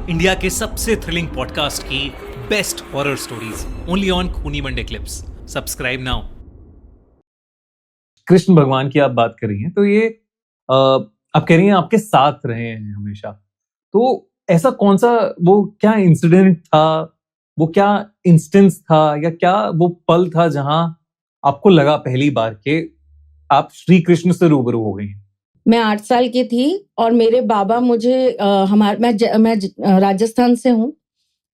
India के सबसे thrilling podcast की best horror stories only on खूनी Monday clips. Subscribe now. Krishna भगवान की आप बात कर रही हैं, तो ये आप कह रही हैं आपके साथ रहे हैं हमेशा। तो ऐसा कौन सा वो क्या इंसिडेंट था, वो क्या इंस्टेंस था, या क्या वो पल था जहां आपको लगा पहली बार के आप श्री कृष्ण से रूबरू हो गई हैं? मैं 8 साल की थी और मेरे बाबा मुझे मैं राजस्थान से हूँ।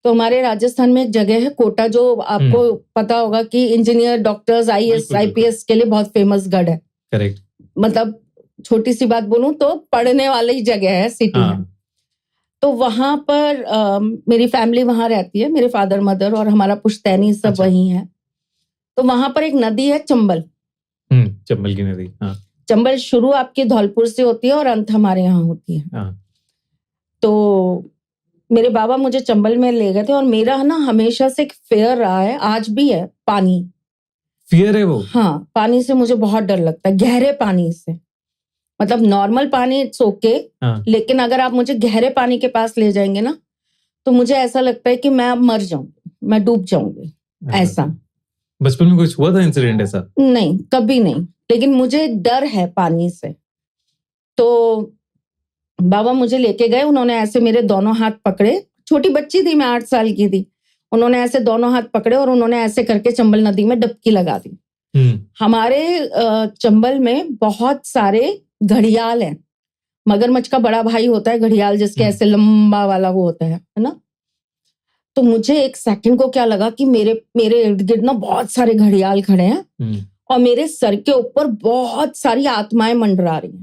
तो हमारे राजस्थान में एक जगह है कोटा, जो आपको पता होगा कि इंजीनियर, डॉक्टर्स, आईएएस, आईपीएस के लिए बहुत फेमस गढ़ है। करेक्ट। मतलब छोटी सी बात बोलूं तो पढ़ने वाली जगह है सिटी में। तो वहां पर मेरी फैमिली वहां रहती है, मेरे फादर मदर और हमारा पुश्तैनी सब वही है। तो वहां पर एक नदी है चंबल। चंबल की नदी। चंबल शुरू आपकी धौलपुर से होती है और अंत हमारे यहाँ होती है। तो मेरे बाबा मुझे चंबल में ले गए थे और मेरा ना हमेशा से एक फेयर रहा है, आज भी है, पानी। फियर है वो? हाँ, पानी से मुझे बहुत डर लगता है, गहरे पानी से। मतलब नॉर्मल पानी इट्स ओके, लेकिन अगर आप मुझे गहरे पानी के पास ले जाएंगे ना, तो मुझे ऐसा लगता है कि मैं अब मर जाऊंगी, मैं डूब जाऊंगी। ऐसा बचपन में कुछ हुआ था इंसिडेंट ऐसा? नहीं, कभी नहीं, लेकिन मुझे डर है पानी से। तो बाबा मुझे लेके गए, उन्होंने ऐसे मेरे दोनों हाथ पकड़े, छोटी बच्ची थी मैं, 8 साल की थी। उन्होंने ऐसे दोनों हाथ पकड़े और उन्होंने ऐसे करके चंबल नदी में डुबकी लगा दी। हमारे चंबल में बहुत सारे घड़ियाल हैं। मगरमच्छ का बड़ा भाई होता है घड़ियाल, जिसके ऐसे लंबा वाला वो होता है ना। तो मुझे एक सेकंड को क्या लगा कि मेरे इर्द गिर्द ना बहुत सारे घड़ियाल खड़े हैं और मेरे सर के ऊपर बहुत सारी आत्माएं मंडरा रही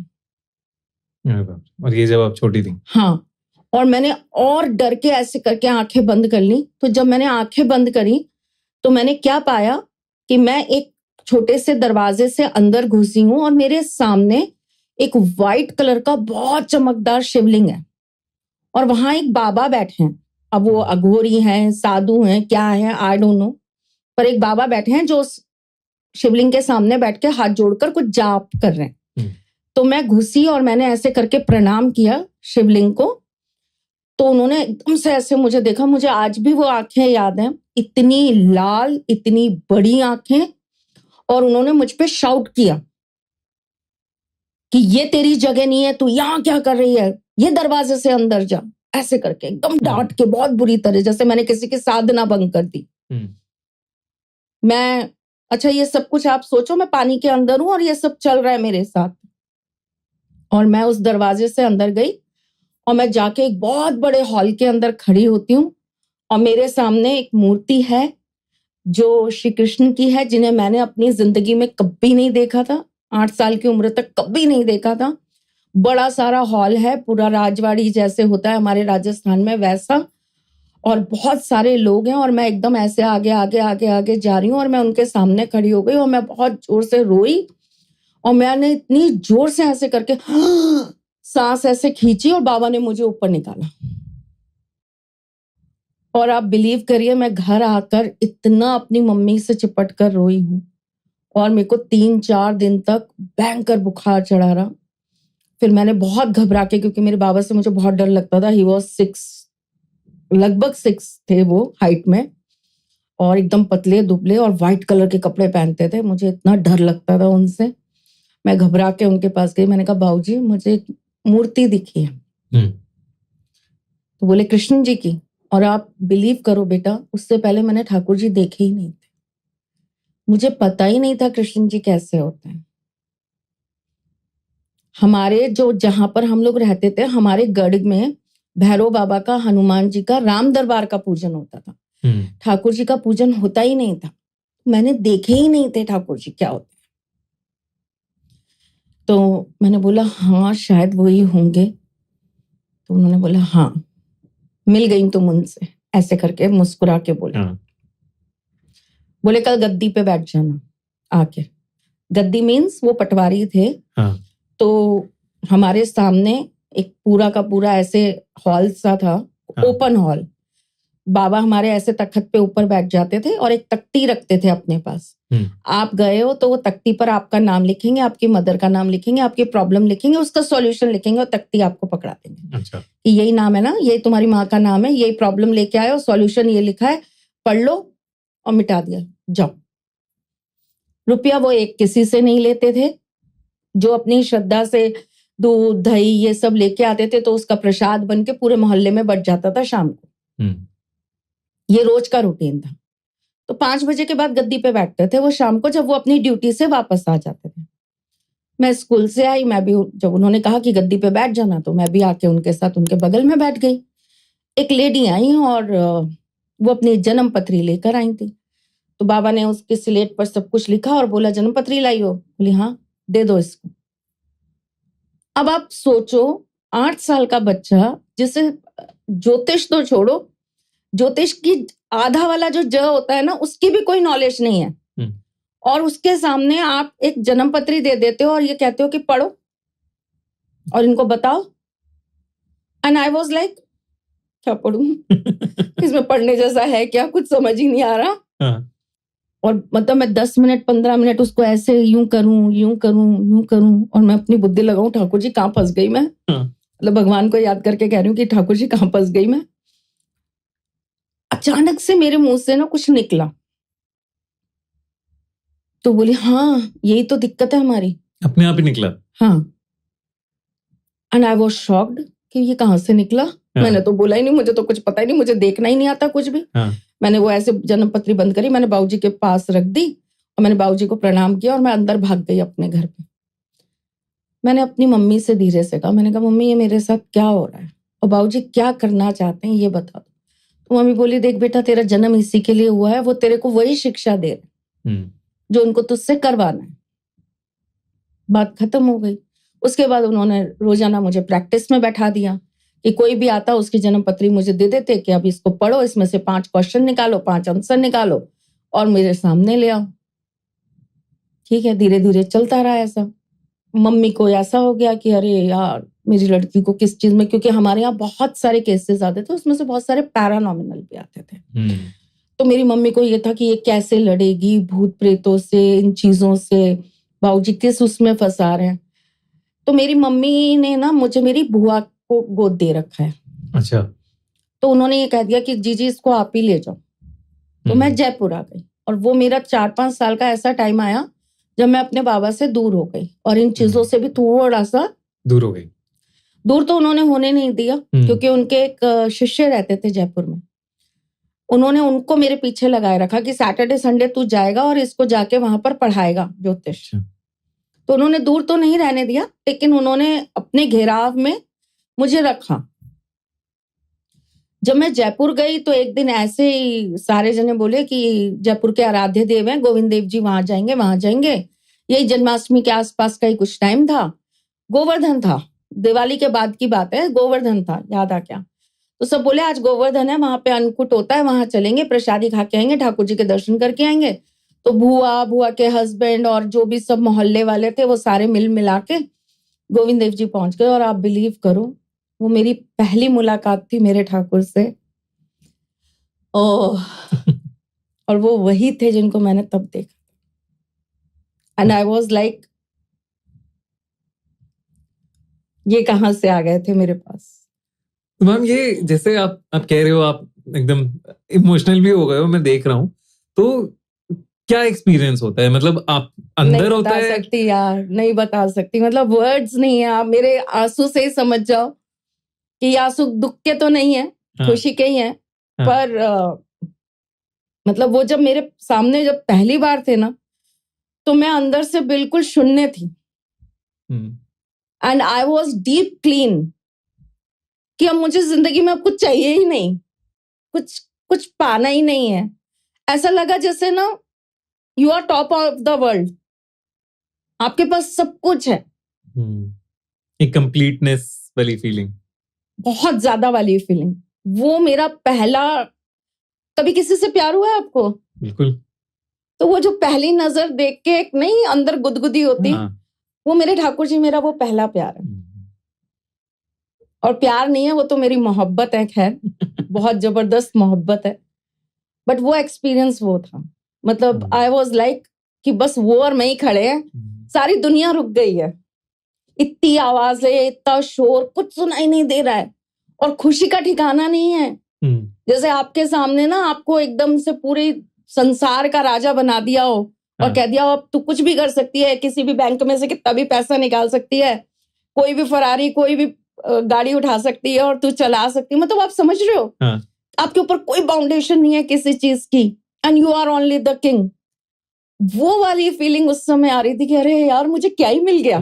हैं। और ये जब आप छोटी थी? हाँ, और मैंने और डर के ऐसे करके आंखें बंद कर ली। तो जब मैंने आंखें बंद करी तो मैंने क्या पाया कि मैं एक छोटे से दरवाजे से अंदर घुसी हूं और मेरे सामने एक वाइट कलर का बहुत चमकदार शिवलिंग है और वहां एक बाबा बैठे हैं। अब वो अघोरी हैं, साधु हैं, क्या है आई डोंट नो, पर एक बाबा बैठे हैं जो शिवलिंग के सामने बैठ के हाथ जोड़कर कुछ जाप कर रहे हैं। तो मैं घुसी और मैंने ऐसे करके प्रणाम किया शिवलिंग को। तो उन्होंने एकदम से ऐसे मुझे देखा, मुझे आज भी वो आंखें याद हैं, इतनी लाल, इतनी बड़ी आंखें, और उन्होंने मुझ पे शाउट किया कि ये तेरी जगह नहीं है, तू यहाँ क्या कर रही है, ये दरवाजे से अंदर जा। ऐसे करके एकदम डांट के बहुत बुरी तरह, जैसे मैंने किसी की साधना भंग कर दी। मैं अच्छा, ये सब कुछ आप सोचो, मैं पानी के अंदर हूं और ये सब चल रहा है मेरे साथ। और मैं उस दरवाजे से अंदर गई और मैं जाके एक बहुत बड़े हॉल के अंदर खड़ी होती हूँ और मेरे सामने एक मूर्ति है जो श्री कृष्ण की है, जिन्हें मैंने अपनी जिंदगी में कभी नहीं देखा था। 8 साल की उम्र तक कभी नहीं देखा था। बड़ा सारा हॉल है, पूरा राजवाड़ी जैसे होता है हमारे राजस्थान में, वैसा, और बहुत सारे लोग हैं। और मैं एकदम ऐसे आगे आगे आगे आगे जा रही हूँ और मैं उनके सामने खड़ी हो गई और मैं बहुत जोर से रोई और मैंने इतनी जोर से ऐसे करके सांस ऐसे खींची और बाबा ने मुझे ऊपर निकाला। और आप बिलीव करिए, मैं घर आकर इतना अपनी मम्मी से चिपट कर रोई हूं और मेरे को 3-4 दिन तक भयंकर बुखार चढ़ा रहा। फिर मैंने बहुत घबरा के, क्योंकि मेरे बाबा से मुझे बहुत डर लगता था, ही वॉज 6, लगभग 6 थे वो हाइट में, और एकदम पतले दुबले और व्हाइट कलर के कपड़े पहनते थे। मुझे इतना डर लगता था उनसे। मैं घबरा के उनके पास गई, मैंने कहा बाबूजी मुझे एक मूर्ति दिखी है। तो बोले कृष्ण जी की। और आप बिलीव करो बेटा, उससे पहले मैंने ठाकुर जी देखे ही नहीं थे, मुझे पता ही नहीं था कृष्ण जी कैसे होते हैं। हमारे जो जहां पर हम लोग रहते थे, हमारे गढ़ में भैरव बाबा का, हनुमान जी का, राम दरबार का पूजन होता था। ठाकुर जी का पूजन होता ही नहीं था। मैंने देखे ही नहीं थे ठाकुर जी क्या होते हैं। तो मैंने बोला हाँ शायद वही होंगे। तो उन्होंने बोला हाँ, मिल गई तुम उनसे, ऐसे करके मुस्कुरा के बोले। बोले कल गद्दी पे बैठ जाना आके। गद्दी मीन्स वो पटवारी थे। तो हमारे सामने एक पूरा का पूरा ऐसे हॉल सा था, ओपन हॉल। बाबा हमारे ऐसे तख्त पे ऊपर बैठ जाते थे और एक तख्ती रखते थे अपने पास। आप गए हो तो वो तख्ती पर आपका नाम लिखेंगे, आपकी मदर का नाम लिखेंगे, आपकी प्रॉब्लम लिखेंगे, उसका सॉल्यूशन लिखेंगे और तख्ती आपको पकड़ा देंगे। अच्छा। कि यही नाम है ना, यही तुम्हारी माँ का नाम है, यही प्रॉब्लम लेके आए हो, सॉल्यूशन ये लिखा है, पढ़ लो और मिटा दिया, जाओ। रुपया वो एक किसी से नहीं लेते थे। जो अपनी श्रद्धा से दूध दही ये सब लेके आते थे तो उसका प्रसाद बन के पूरे मोहल्ले में बट जाता था शाम को। ये रोज का रूटीन था। तो 5 बजे के बाद गद्दी पे बैठते थे वो शाम को, जब वो अपनी ड्यूटी से वापस आ जाते थे। मैं स्कूल से आई, मैं भी जब उन्होंने कहा कि गद्दी पे बैठ जाना तो मैं भी आके उनके साथ उनके बगल में बैठ गई। एक लेडी आई और वो अपनी जन्म पत्री लेकर आई थी। तो बाबा ने उसके स्लेट पर सब कुछ लिखा और बोला, जन्म पत्री लाई हो? बोली हाँ, दे दो इसको। अब आप सोचो, 8 साल का बच्चा जिसे ज्योतिष तो छोड़ो, ज्योतिष की आधा वाला जो ज होता है ना, उसकी भी कोई नॉलेज नहीं है, और उसके सामने आप एक जन्म पत्री दे देते हो और ये कहते हो कि पढ़ो और इनको बताओ। एंड आई वाज लाइक, क्या पढ़ूं? इसमें पढ़ने जैसा है क्या? कुछ समझ ही नहीं आ रहा। हाँ। और मतलब मैं 10 मिनट 15 मिनट उसको ऐसे यूं करूं और मैं अपनी बुद्धि लगाऊं, ठाकुर जी कहाँ फंस गई मैं। मतलब भगवान को याद करके कह रही हूँ कि ठाकुर जी कहाँ फंस गई मैं। अचानक से मेरे मुंह से ना कुछ निकला। तो बोली हाँ, यही तो दिक्कत है हमारी। अपने आप ही निकला? हाँ। एंड आई वाज शॉक्ड कि ये कहाँ से निकला। मैंने तो बोला ही नहीं, मुझे तो कुछ पता ही नहीं, मुझे देखना ही नहीं आता कुछ भी। मैंने वो ऐसे जन्म पत्री बंद करी, मैंने बाबूजी के पास रख दी और मैंने बाबूजी को प्रणाम किया और मैं अंदर भाग गई अपने घर पे। मैंने अपनी मम्मी से धीरे से कहा, मैंने कहा मम्मी ये मेरे साथ क्या हो रहा है और बाबूजी क्या करना चाहते हैं ये बता दो। तो मम्मी बोली, देख बेटा, तेरा जन्म इसी के लिए हुआ है, वो तेरे को वही शिक्षा दे रहे जो उनको तुझसे करवाना है। बात खत्म हो गई। उसके बाद उन्होंने रोजाना मुझे प्रैक्टिस में बैठा दिया कि कोई भी आता उसकी जन्म पत्री मुझे दे देते कि अब इसको पढ़ो, इसमें से 5 क्वेश्चन निकालो, 5 आंसर निकालो और मेरे सामने ले आओ। ठीक है, धीरे धीरे चलता रहा ऐसा। मम्मी को ऐसा हो गया कि अरे यार, मेरी लड़की को किस चीज में, क्योंकि हमारे यहाँ बहुत सारे केसेस आते थे, उसमें से बहुत सारे पैरानॉमिनल भी आते थे। तो मेरी मम्मी को ये था कि ये कैसे लड़ेगी भूत प्रेतों से, इन चीजों से, बाबूजी किस उसमें फंसा रहे हैं। तो मेरी मम्मी ने ना मुझे मेरी बुआ को गोद दे रखा है। अच्छा। तो उन्होंने ये कह दिया कि जीजी इसको आप ही ले जाओ। तो मैं जयपुर आ गई और वो मेरा 4-5 साल का ऐसा टाइम आया जब मैं अपने बाबा से दूर हो गई और इन चीजों से भी थोड़ा सा दूर हो गई। दूर तो उन्होंने होने नहीं दिया, क्योंकि उनके एक शिष्य रहते थे जयपुर में। उन्होंने उनको मेरे पीछे लगाए रखा कि सैटरडे संडे तू जाएगा और इसको जाके वहां पर पढ़ाएगा ज्योतिष। तो उन्होंने दूर तो नहीं रहने दिया, लेकिन उन्होंने अपने घेराव में मुझे रखा। जब मैं जयपुर गई तो एक दिन ऐसे ही सारे जने बोले कि जयपुर के आराध्य देव हैं गोविंद देव जी, वहां जाएंगे। यही जन्माष्टमी के आसपास का ही कुछ टाइम था, गोवर्धन था, दिवाली के बाद की बात है, गोवर्धन था, याद आ क्या। तो सब बोले आज गोवर्धन है, वहां पे अन्नकूट होता है, वहां चलेंगे, प्रसादी खा के आएंगे, ठाकुर जी के दर्शन करके आएंगे। तो बुआ के हस्बैंड और जो भी सब मोहल्ले वाले थे वो सारे मिल मिला के गोविंद देव जी पहुंच गए। और आप बिलीव करो, वो मेरी पहली मुलाकात थी मेरे ठाकुर से। ओह और वो वही थे जिनको मैंने तब देखा। एंड आई वाज लाइक, ये कहां से आ गए थे मेरे पास। तो मैम ये जैसे आप कह रहे हो, आप एकदम इमोशनल भी हो गए हो, मैं देख रहा हूं। तो क्या एक्सपीरियंस होता है, मतलब आप अंदर होता है? नहीं बता सकती यार, नहीं बता सकती, मतलब वर्ड्स नहीं है। आप मेरे आंसू से ही समझ जाओ कि ये आंसू दुख के तो नहीं है, खुशी के ही है। पर मतलब वो जब मेरे सामने जब पहली बार थे ना, तो मैं अंदर से बिल्कुल शून्य थी। And I was deep clean कि अब मुझे जिंदगी में अब कुछ चाहिए ही नहीं, कुछ पाना ही नहीं है। ऐसा लगा जैसे ना you are top of the world, आपके पास सब कुछ है। एक कंप्लीटनेस वाली फीलिंग, बहुत ज्यादा वाली फीलिंग। वो मेरा पहला, कभी किसी से प्यार हुआ है आपको? बिल्कुल। तो वो जो पहली नजर देख के एक नहीं अंदर गुदगुदी होती, वो मेरे ठाकुर जी मेरा वो पहला प्यार है। और प्यार नहीं है, वो तो मेरी मोहब्बत है। खैर बहुत जबरदस्त मोहब्बत है, बट वो एक्सपीरियंस वो था, मतलब आई वॉज लाइक कि बस वो और मैं ही खड़े हैं, सारी दुनिया रुक गई है, इतनी आवाज है, इतना शोर, कुछ सुनाई नहीं दे रहा है और खुशी का ठिकाना नहीं है। जैसे आपके सामने ना आपको एकदम से पूरे संसार का राजा बना दिया हो और कह दिया हो अब तू कुछ भी कर सकती है, किसी भी बैंक में से कितना भी पैसा निकाल सकती है, कोई भी फरारी कोई भी गाड़ी उठा सकती है और तू चला सकती है, मतलब आप समझ रहे हो, आपके ऊपर कोई बाउंडेशन नहीं है किसी चीज की, and you are only the king. वो वाली फीलिंग उस समय आ रही थी कि अरे यार मुझे क्या ही मिल गया,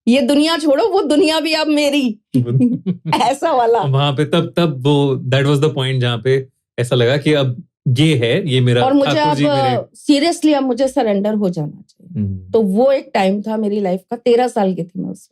ये दुनिया छोड़ो वो दुनिया भी अब मेरी ऐसा वाला। वहां पे तब वो दैट वाज द पॉइंट जहाँ पे ऐसा लगा कि अब ये है, ये मेरा और मुझे अब सीरियसली अब मुझे सरेंडर हो जाना चाहिए। तो वो एक टाइम था मेरी लाइफ का, 13 साल की थी मैं उस